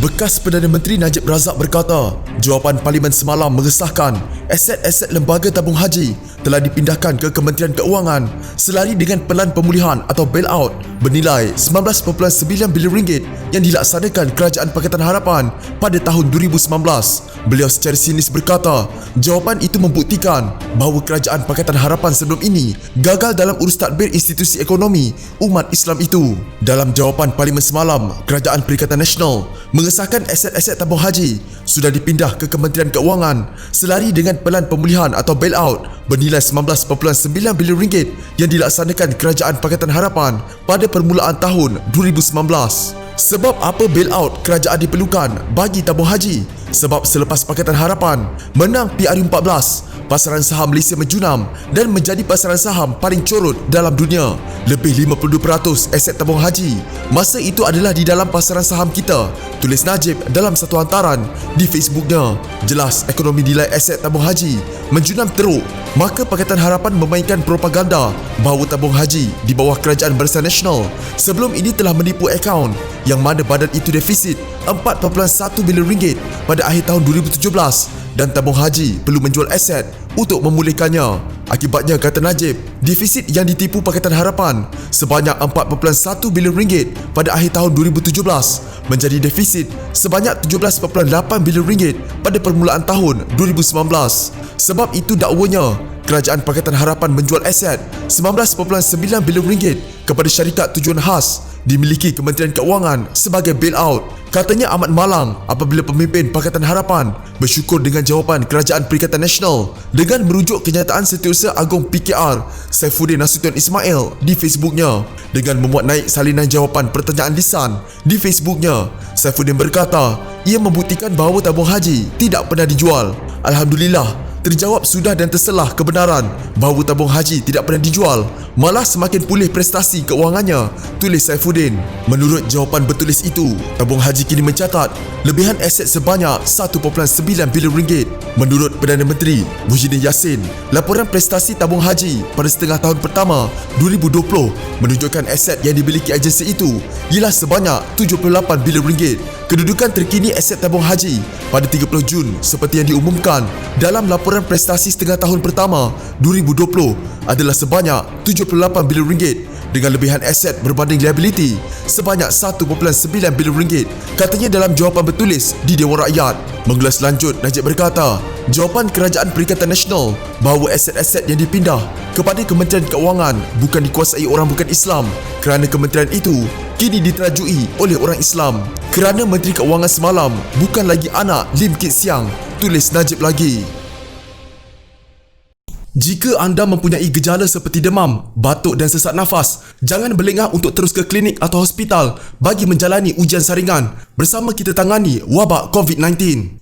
Bekas Perdana Menteri Najib Razak berkata, jawapan Parlimen semalam mengesahkan aset-aset lembaga tabung haji telah dipindahkan ke Kementerian Keuangan selari dengan pelan pemulihan atau bailout bernilai RM19.9 bilion yang dilaksanakan Kerajaan Pakatan Harapan pada tahun 2019. Beliau secara sinis berkata, jawapan itu membuktikan bahawa Kerajaan Pakatan Harapan sebelum ini gagal dalam urus tadbir institusi ekonomi umat Islam itu. Dalam jawapan Parlimen semalam, Kerajaan Perikatan Nasional mengesahkan aset-aset tabung haji sudah dipindah ke Kementerian Keuangan selari dengan pelan pemulihan atau bailout bernilai RM19.9 bilion yang dilaksanakan Kerajaan Pakatan Harapan pada permulaan tahun 2019. Sebab apa bailout kerajaan diperlukan bagi tabung haji? Sebab selepas Pakatan Harapan menang PRU14, pasaran saham Malaysia menjunam dan menjadi pasaran saham paling corot dalam dunia. Lebih 52% aset tabung haji masa itu adalah di dalam pasaran saham kita, tulis Najib dalam satu hantaran di Facebooknya. Jelas ekonomi nilai aset tabung haji menjunam teruk, maka Pakatan Harapan memainkan propaganda bahawa tabung haji di bawah Kerajaan Barisan Nasional sebelum ini telah menipu akaun yang mana badan itu defisit RM4.1 bilion pada akhir tahun 2017 dan tabung haji perlu menjual aset untuk memulihkannya. Akibatnya, kata Najib, defisit yang ditipu Pakatan Harapan sebanyak RM4.1 bilion pada akhir tahun 2017 menjadi defisit sebanyak RM17.8 bilion pada permulaan tahun 2019. Sebab itu dakwanya, Kerajaan Pakatan Harapan menjual aset RM19.9 bilion kepada syarikat tujuan khas dimiliki Kementerian Keuangan sebagai bailout. Katanya amat malang apabila pemimpin Pakatan Harapan bersyukur dengan jawapan Kerajaan Perikatan Nasional dengan merujuk kenyataan Setiausaha Agong PKR Saifuddin Nasution Ismail di Facebooknya. Dengan memuat naik salinan jawapan pertanyaan lisan di Facebooknya, Saifuddin berkata ia membuktikan bahawa tabung haji tidak pernah dijual. Alhamdulillah, terjawab sudah dan terselah kebenaran bahawa tabung haji tidak pernah dijual, malah semakin pulih prestasi keuangannya, tulis Saifuddin. Menurut jawapan bertulis itu, tabung haji kini mencatat lebihan aset sebanyak RM1.9 bilion. Menurut Perdana Menteri Muhyiddin Yassin, laporan prestasi tabung haji pada setengah tahun pertama 2020 menunjukkan aset yang dimiliki agensi itu ialah sebanyak RM78 bilion. Kedudukan terkini aset tabung haji pada 30 Jun seperti yang diumumkan dalam laporan prestasi setengah tahun pertama 2020 adalah sebanyak RM78 bilion dengan lebihan aset berbanding liability sebanyak RM1.9 bilion, katanya dalam jawapan bertulis di Dewan Rakyat. Mengulas lanjut, Najib berkata, jawapan Kerajaan Perikatan Nasional bahawa aset-aset yang dipindah kepada Kementerian Keuangan bukan dikuasai orang bukan Islam kerana kementerian itu kini diterajui oleh orang Islam. Kerana Menteri Keuangan semalam bukan lagi anak Lim Kit Siang, tulis Najib lagi. Jika anda mempunyai gejala seperti demam, batuk dan sesak nafas, jangan berlengah untuk terus ke klinik atau hospital bagi menjalani ujian saringan bersama kita tangani wabak COVID-19.